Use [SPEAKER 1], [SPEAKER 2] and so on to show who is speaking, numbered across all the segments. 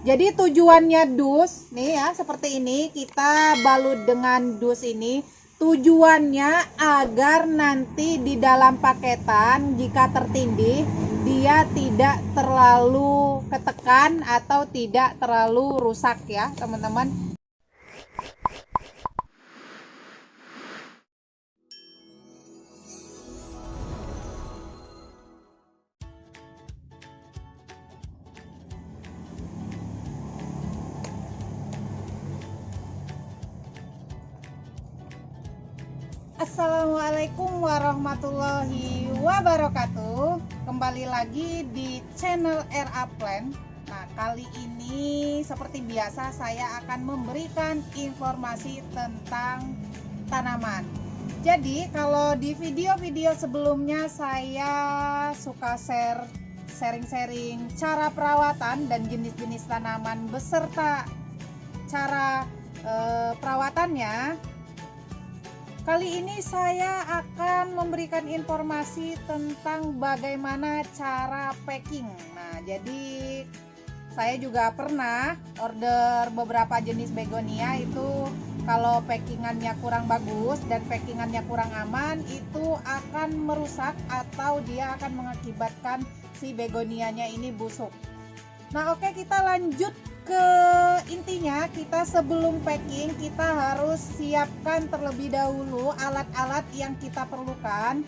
[SPEAKER 1] Jadi tujuannya dus nih ya, seperti ini kita balut dengan dus ini. Tujuannya agar nanti di dalam paketan jika tertindih dia tidak terlalu ketekan atau tidak terlalu rusak ya teman-teman. Assalamualaikum warahmatullahi wabarakatuh. Kembali lagi di channel RA Plan. Nah, kali ini seperti biasa saya akan memberikan informasi tentang tanaman. Jadi kalau di video-video sebelumnya saya suka sharing cara perawatan dan jenis-jenis tanaman beserta cara perawatannya. Kali ini saya akan memberikan informasi tentang bagaimana cara packing. Nah, jadi saya juga pernah order beberapa jenis begonia itu kalau packingannya kurang bagus dan packingannya kurang aman itu akan merusak atau dia akan mengakibatkan si begonianya ini busuk. Nah, oke, kita lanjut ke intinya. Kita sebelum packing kita harus siapkan terlebih dahulu alat-alat yang kita perlukan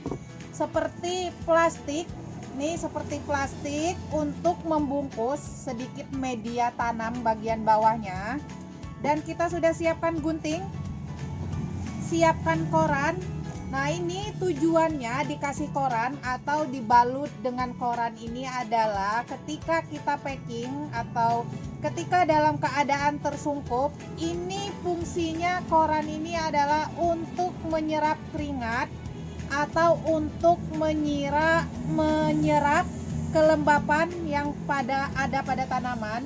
[SPEAKER 1] seperti plastik. Nih, seperti plastik untuk membungkus sedikit media tanam bagian bawahnya. Dan kita sudah siapkan gunting, siapkan koran. Nah, ini tujuannya dikasih koran atau dibalut dengan koran ini adalah ketika kita packing atau ketika dalam keadaan tersungkup, ini fungsinya koran ini adalah untuk menyerap keringat atau untuk menyerap kelembapan yang ada pada tanaman.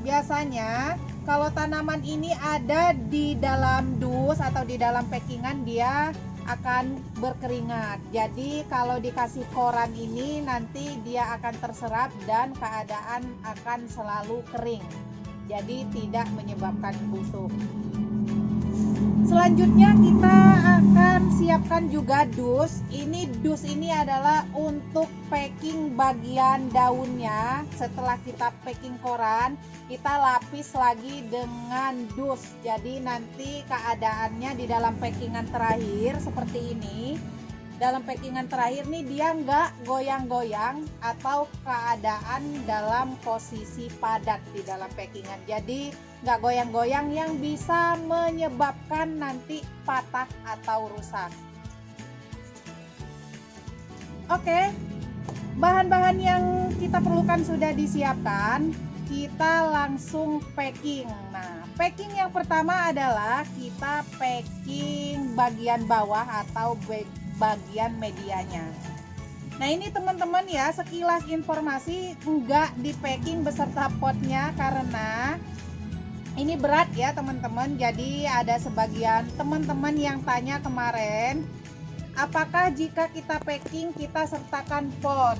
[SPEAKER 1] Biasanya kalau tanaman ini ada di dalam dus atau di dalam packingan dia akan berkeringat. Jadi kalau dikasih koran ini nanti dia akan terserap dan keadaan akan selalu kering. Jadi tidak menyebabkan busuk. Selanjutnya kita akan siapkan juga dus. Dus ini adalah untuk packing bagian daunnya. Setelah kita packing koran, kita lapis lagi dengan dus. Jadi nanti keadaannya di dalam packingan terakhir seperti ini. Dalam packingan terakhir nih dia nggak goyang-goyang atau keadaan dalam posisi padat di dalam packingan. Jadi nggak goyang-goyang yang bisa menyebabkan nanti patah atau rusak. Oke, bahan-bahan yang kita perlukan sudah disiapkan. Kita langsung packing. Nah, packing yang pertama adalah kita packing bagian bawah atau bagian medianya. Nah, ini teman-teman ya, sekilas informasi, enggak di packing beserta potnya karena ini berat ya teman-teman. Jadi ada sebagian teman-teman yang tanya kemarin, apakah jika kita packing kita sertakan pot?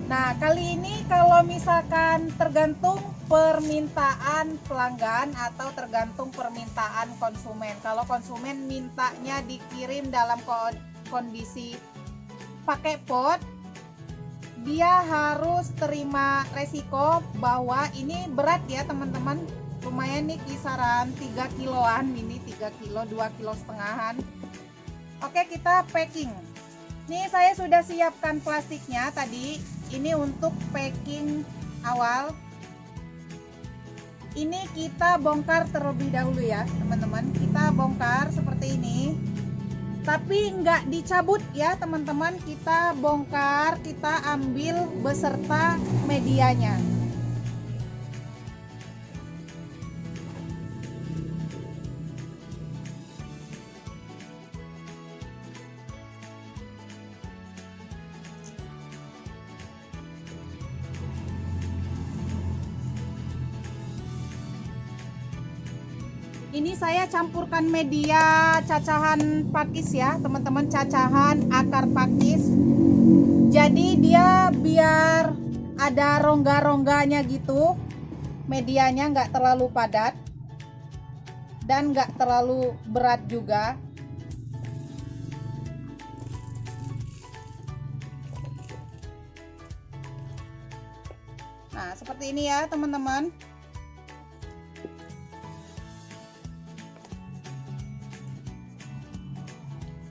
[SPEAKER 1] Nah, kali ini kalau misalkan tergantung permintaan pelanggan atau tergantung permintaan konsumen. Kalau konsumen mintanya dikirim dalam kondisi pakai pot, dia harus terima resiko bahwa ini berat ya teman-teman. Lumayan nih, kisaran 3 kiloan, ini 3 kilo, 2 kilo setengahan. Oke, kita packing. Nih saya sudah siapkan plastiknya tadi. Ini untuk packing awal. Ini kita bongkar terlebih dahulu ya teman-teman. Kita bongkar seperti ini. Tapi nggak dicabut ya teman-teman. Kita bongkar, kita ambil beserta medianya. Ini saya campurkan media cacahan pakis ya teman-teman, cacahan akar pakis. Jadi dia biar ada rongga-rongganya gitu. medianya nggak terlalu padat dan nggak terlalu berat juga. Nah, seperti ini ya teman-teman.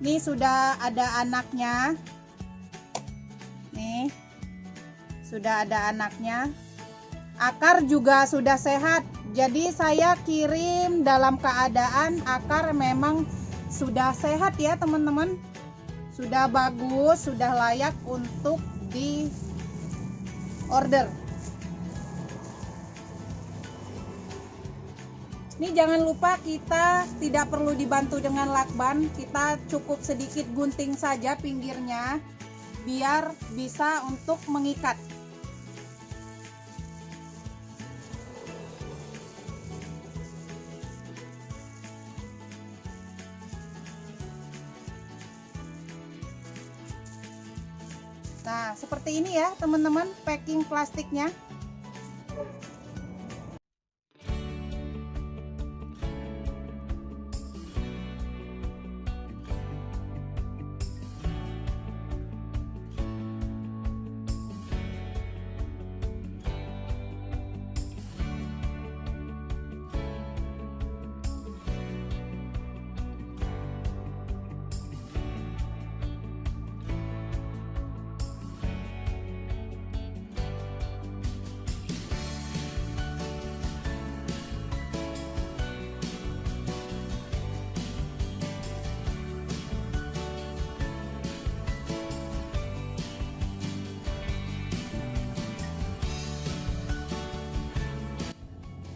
[SPEAKER 1] Ini sudah ada anaknya. Nih, sudah ada anaknya. Akar juga sudah sehat. Jadi saya kirim dalam keadaan akar memang sudah sehat ya teman-teman. Sudah bagus, sudah layak untuk di order. Ini jangan lupa kita tidak perlu dibantu dengan lakban, kita cukup sedikit gunting saja pinggirnya biar bisa untuk mengikat. Nah, seperti ini ya teman-teman packing plastiknya.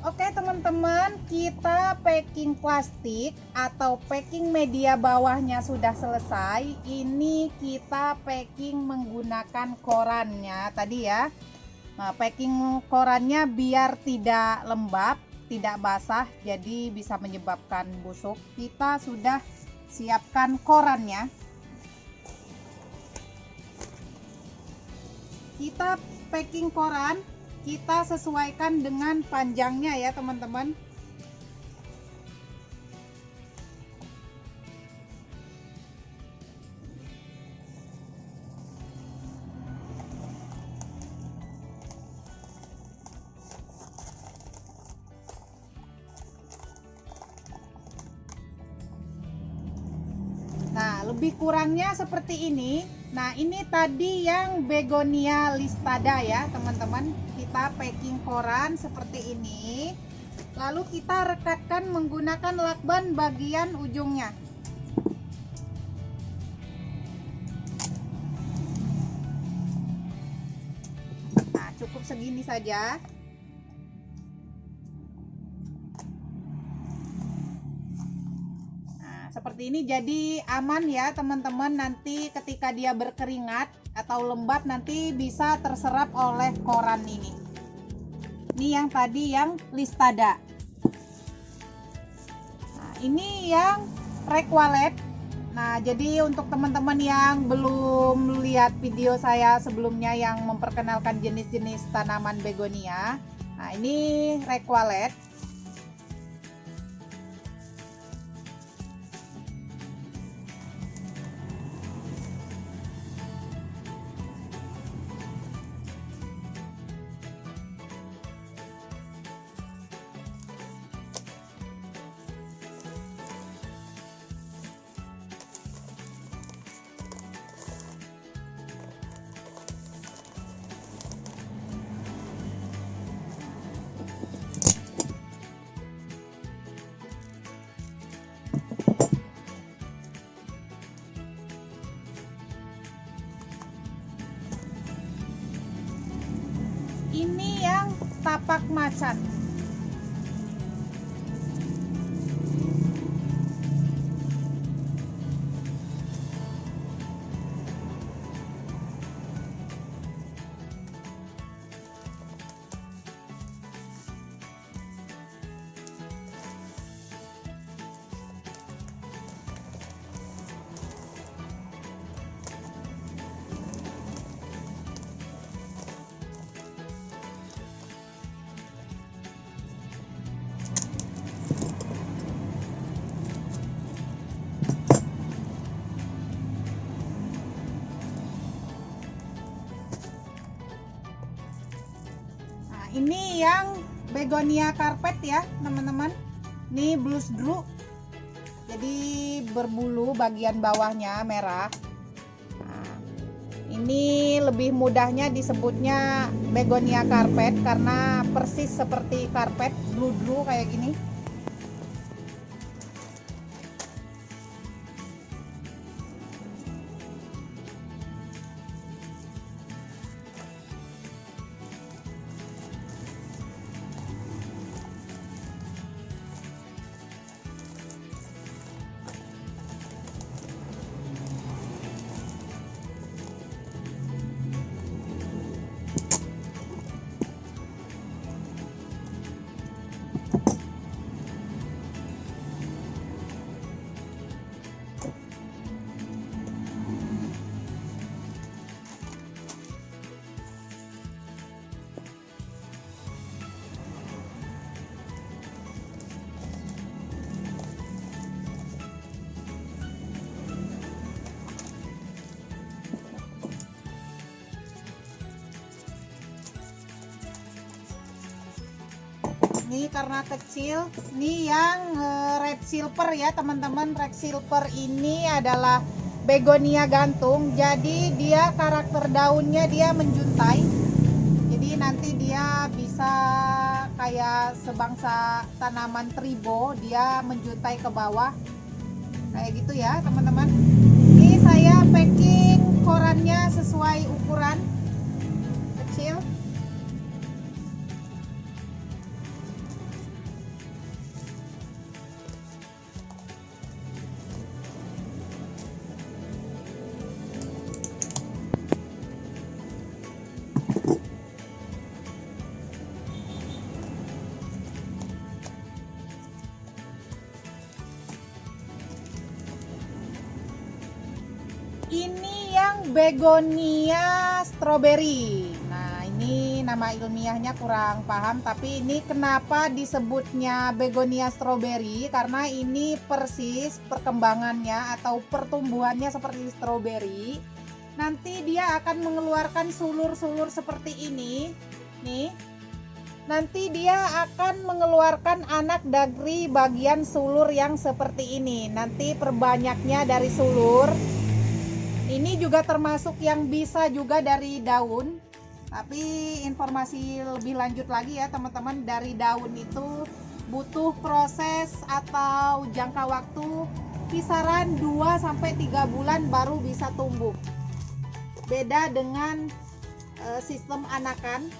[SPEAKER 1] Oke teman-teman, kita packing plastik atau packing media bawahnya sudah selesai. Ini kita packing menggunakan korannya tadi ya. Nah, packing korannya biar tidak lembab, tidak basah, jadi bisa menyebabkan busuk. Kita sudah siapkan korannya. Kita packing koran, kita sesuaikan dengan panjangnya ya teman-teman. Nah, lebih kurangnya seperti ini. Nah, ini tadi yang begonia listada ya teman-teman. Kita packing koran seperti ini, lalu kita rekatkan menggunakan lakban bagian ujungnya. Nah, cukup segini saja. Nah, seperti ini jadi aman ya teman-teman. Nanti ketika dia berkeringat atau lembab nanti bisa terserap oleh koran ini. Ini yang tadi yang listada. Nah, ini yang requalet. Nah, jadi untuk teman-teman yang belum lihat video saya sebelumnya yang memperkenalkan jenis-jenis tanaman begonia. Nah, ini requalet. Ini yang tapak macan. yang begonia carpet ya teman-teman. Ini blues drew, jadi berbulu bagian bawahnya merah. Nah, ini lebih mudahnya disebutnya begonia carpet karena persis seperti karpet, blue drew kayak gini. Ini karena kecil, ini yang red silver ya teman-teman. Red silver ini adalah begonia gantung, jadi dia karakter daunnya dia menjuntai, jadi nanti dia bisa kayak sebangsa tanaman tribo, dia menjuntai ke bawah kayak gitu ya teman-teman. Ini saya packing korannya sesuai ukuran kecil. Ini yang begonia strawberry. Nah, ini nama ilmiahnya kurang paham, tapi ini kenapa disebutnya begonia strawberry? Karena ini persis perkembangannya atau pertumbuhannya seperti strawberry. Nanti dia akan mengeluarkan sulur-sulur seperti ini. Nih. Nanti dia akan mengeluarkan anak dari bagian sulur yang seperti ini. Nanti perbanyaknya dari sulur. Ini juga termasuk yang bisa juga dari daun, tapi informasi lebih lanjut lagi ya teman-teman, dari daun itu butuh proses atau jangka waktu kisaran 2-3 bulan baru bisa tumbuh. Beda dengan sistem anakan,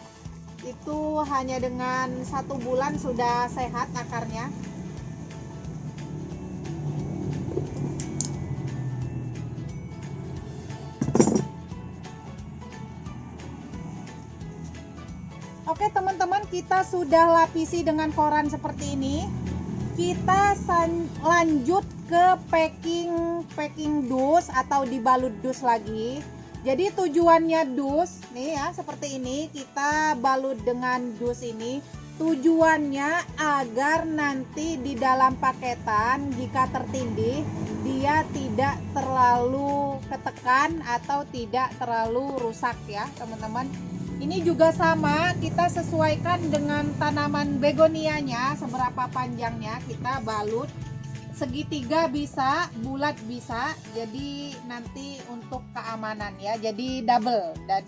[SPEAKER 1] itu hanya dengan 1 bulan sudah sehat akarnya. Oke teman-teman, kita sudah lapisi dengan koran seperti ini. Kita lanjut ke packing dus atau dibalut dus lagi. Jadi tujuannya dus nih ya seperti ini, kita balut dengan dus ini. Tujuannya agar nanti di dalam paketan jika tertindih dia tidak terlalu ketekan atau tidak terlalu rusak ya teman-teman. Ini juga sama, kita sesuaikan dengan tanaman begonianya, seberapa panjangnya kita balut. Segitiga bisa, bulat bisa, jadi nanti untuk keamanan ya, jadi double. Dan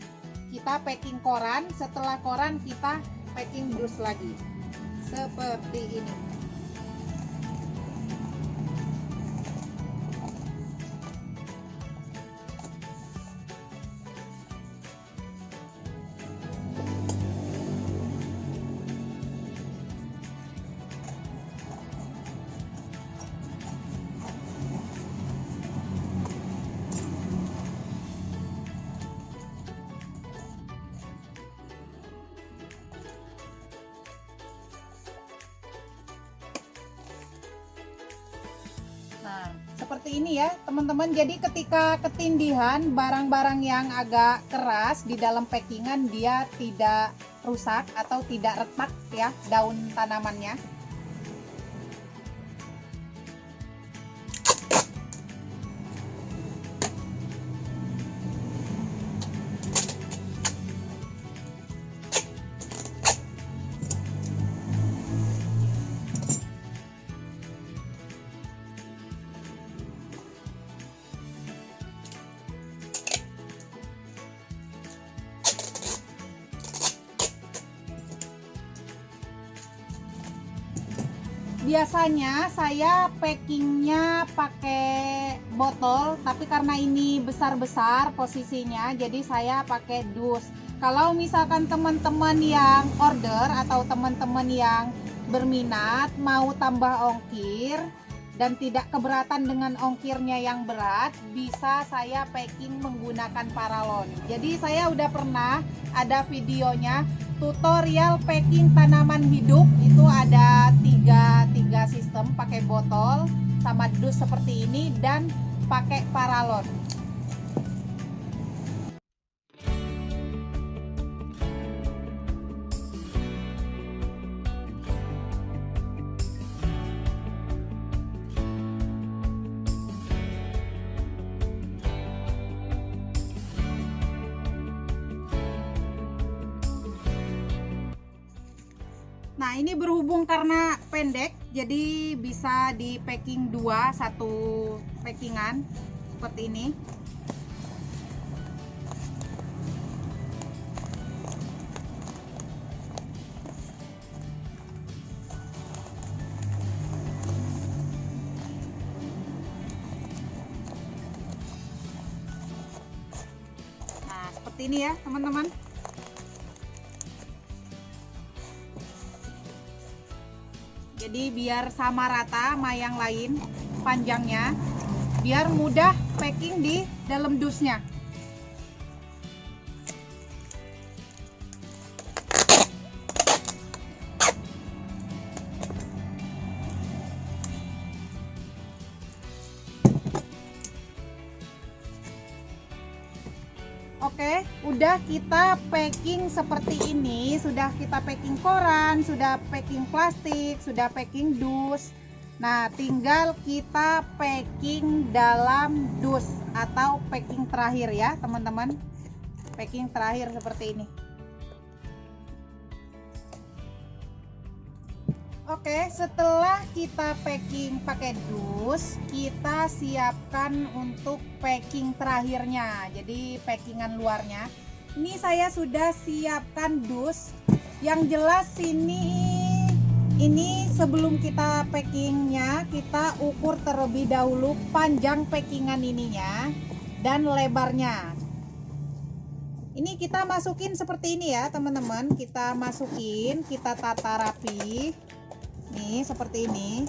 [SPEAKER 1] kita packing koran, setelah koran kita packing dus lagi seperti ini. Nah, seperti ini ya teman-teman. Jadi ketika ketindihan barang-barang yang agak keras di dalam packingan, dia tidak rusak atau tidak retak ya daun tanamannya. Biasanya saya packingnya pakai botol, tapi karena ini besar-besar posisinya, jadi saya pakai dus. Kalau misalkan teman-teman yang order atau teman-teman yang berminat mau tambah ongkir dan tidak keberatan dengan ongkirnya yang berat, bisa saya packing menggunakan paralon. Jadi saya udah pernah ada videonya tutorial packing tanaman hidup, itu ada tiga sistem, pakai botol sama dus seperti ini dan pakai paralon. Nah, ini berhubung karena pendek, jadi bisa di packing dua, satu packingan seperti ini. Nah, seperti ini ya, teman-teman. Jadi biar sama rata sama yang lain panjangnya, biar mudah packing di dalam dusnya. Oke, udah kita packing seperti ini, sudah kita packing koran, sudah packing plastik, sudah packing dus. Nah, tinggal kita packing dalam dus atau packing terakhir ya, teman-teman. Packing terakhir seperti ini. Oke, setelah kita packing pakai dus, kita siapkan untuk packing terakhirnya. Jadi packingan luarnya. Ini saya sudah siapkan dus. Yang jelas ini sebelum kita packingnya, kita ukur terlebih dahulu panjang packingan ininya dan lebarnya. Ini kita masukin seperti ini ya, teman-teman. Kita masukin, kita tata rapi. Nih seperti ini.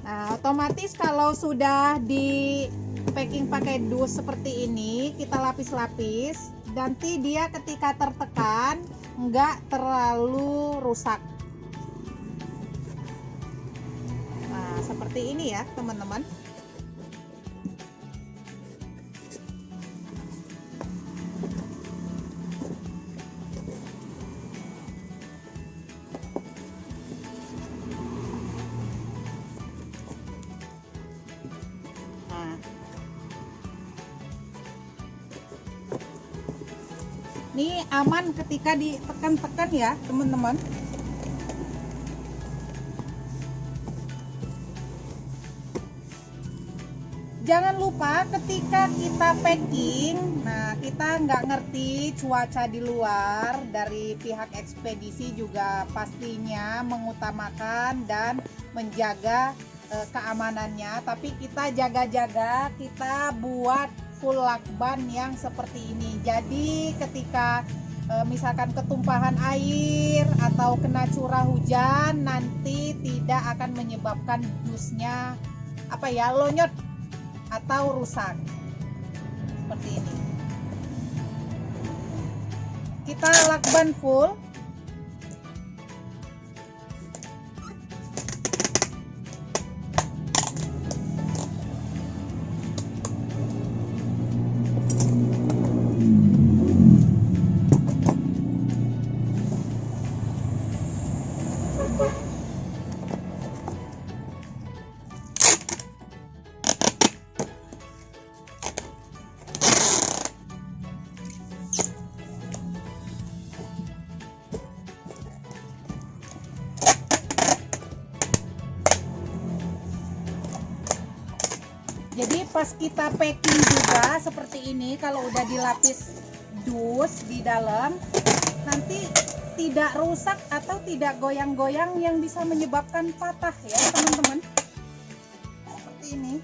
[SPEAKER 1] Nah, otomatis kalau sudah di packing pakai dus seperti ini, kita lapis-lapis, nanti dia ketika tertekan enggak terlalu rusak. Nah, seperti ini ya, teman-teman. Ini aman ketika ditekan-tekan ya, teman-teman. Jangan lupa ketika kita packing, nah kita nggak ngerti cuaca di luar, dari pihak ekspedisi juga pastinya mengutamakan dan menjaga keamanannya, tapi kita jaga-jaga, kita buat full lakban yang seperti ini. Jadi ketika misalkan ketumpahan air atau kena curah hujan, nanti tidak akan menyebabkan dusnya lonyot atau rusak seperti ini. Kita lakban full. Jadi pas kita packing juga seperti ini, kalau udah dilapis dus di dalam, nanti tidak rusak atau tidak goyang-goyang yang bisa menyebabkan patah ya teman-teman. Seperti ini.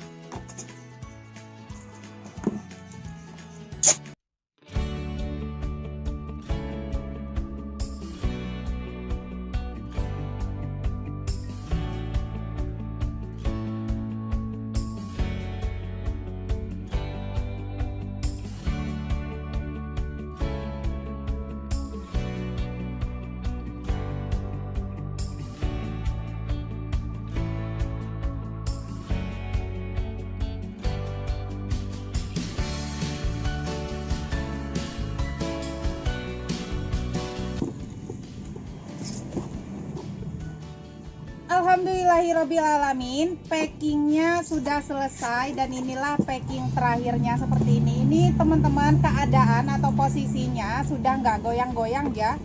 [SPEAKER 1] Alhamdulillahirobbilalamin, packingnya sudah selesai dan inilah packing terakhirnya seperti ini. Ini teman-teman keadaan atau posisinya sudah nggak goyang-goyang ya.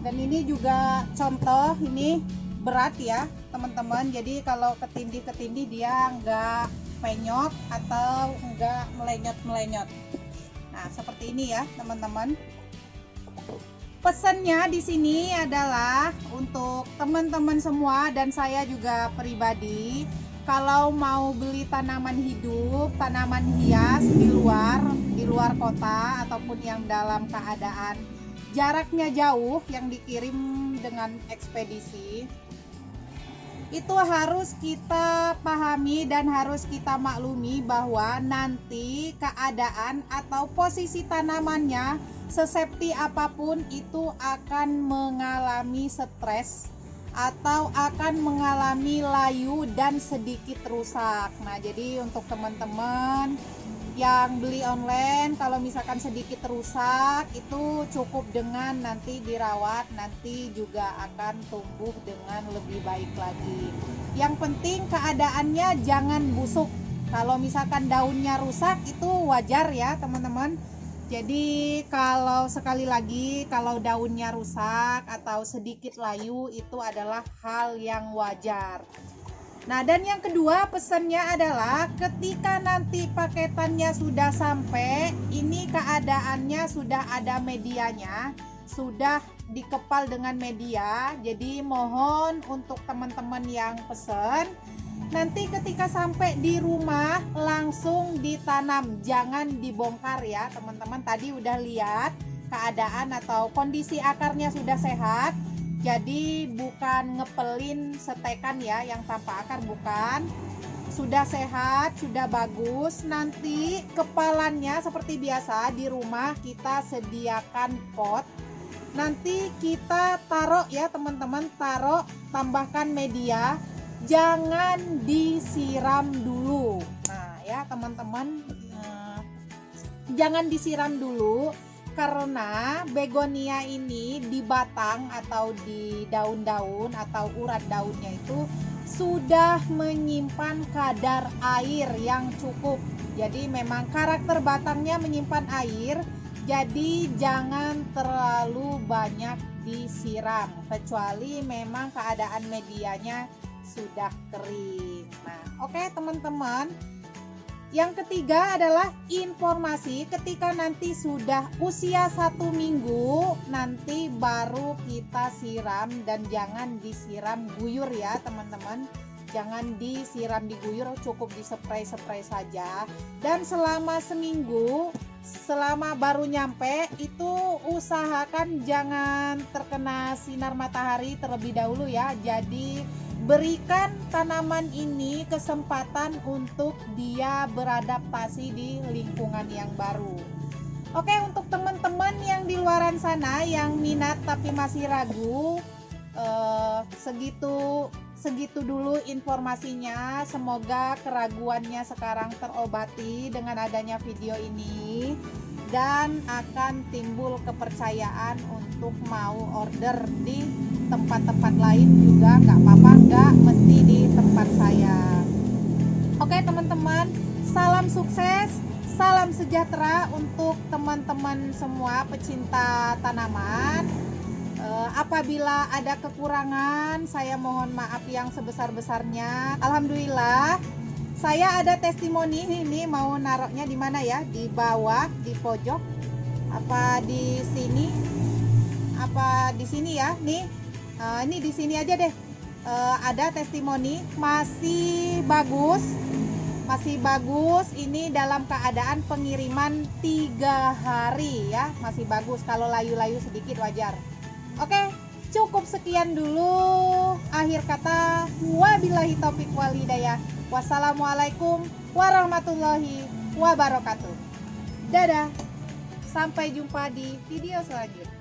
[SPEAKER 1] Dan ini juga contoh, ini berat ya teman-teman. Jadi kalau ketindih-ketindih dia nggak penyok atau nggak melenyot-melenyot. Nah seperti ini ya teman-teman. Pesannya di sini adalah untuk teman-teman semua dan saya juga pribadi, kalau mau beli tanaman hidup, tanaman hias di luar kota ataupun yang dalam keadaan jaraknya jauh yang dikirim dengan ekspedisi, itu harus kita pahami dan harus kita maklumi bahwa nanti keadaan atau posisi tanamannya sesafety apapun itu akan mengalami stres atau akan mengalami layu dan sedikit rusak. Nah jadi untuk teman-teman yang beli online, kalau misalkan sedikit rusak itu cukup dengan nanti dirawat, nanti juga akan tumbuh dengan lebih baik lagi. Yang penting keadaannya jangan busuk. Kalau misalkan daunnya rusak itu wajar ya teman-teman. Jadi kalau sekali lagi kalau daunnya rusak atau sedikit layu itu adalah hal yang wajar. Nah dan yang kedua pesannya adalah ketika nanti paketannya sudah sampai, ini keadaannya sudah ada medianya, sudah dikepal dengan media. Jadi mohon untuk teman-teman yang pesan, nanti ketika sampai di rumah langsung ditanam, jangan dibongkar ya teman-teman. Tadi udah lihat keadaan atau kondisi akarnya sudah sehat, jadi bukan ngepelin setekan ya yang tanpa akar, bukan. Sudah sehat, sudah bagus. Nanti kepalannya seperti biasa di rumah kita sediakan pot, nanti kita taruh ya teman-teman, taruh, tambahkan media. Jangan disiram dulu. Nah ya teman-teman, jangan disiram dulu karena begonia ini di batang atau di daun-daun atau urat daunnya itu sudah menyimpan kadar air yang cukup. Jadi memang karakter batangnya menyimpan air, jadi jangan terlalu banyak disiram kecuali memang keadaan medianya sudah kering. Nah, oke teman-teman. Yang ketiga adalah informasi ketika nanti sudah usia 1 minggu, nanti baru kita siram dan jangan disiram guyur ya teman-teman. Jangan disiram diguyur, cukup dispray-spray saja. Dan selama seminggu, selama baru nyampe itu usahakan jangan terkena sinar matahari terlebih dahulu ya. Jadi berikan tanaman ini kesempatan untuk dia beradaptasi di lingkungan yang baru. Oke, untuk teman-teman yang di luaran sana yang minat tapi masih ragu, segitu dulu informasinya. Semoga keraguannya sekarang terobati dengan adanya video ini dan akan timbul kepercayaan untuk mau order di tempat-tempat lain juga nggak apa-apa, nggak mesti di tempat saya. Oke teman-teman, salam sukses, salam sejahtera untuk teman-teman semua pecinta tanaman. Apabila ada kekurangan, saya mohon maaf yang sebesar-besarnya. Alhamdulillah, saya ada testimoni ini, mau naruhnya di mana ya? Di bawah, di pojok, apa di sini? apa di sini ya. Nih, ini di sini aja deh. Ada testimoni masih bagus. Masih bagus, ini dalam keadaan pengiriman 3 hari ya. Masih bagus, kalau layu-layu sedikit wajar. Oke, cukup sekian dulu. Akhir kata, wabillahi taufiq wal hidayah. Wassalamualaikum warahmatullahi wabarakatuh. Dadah, sampai jumpa di video selanjutnya.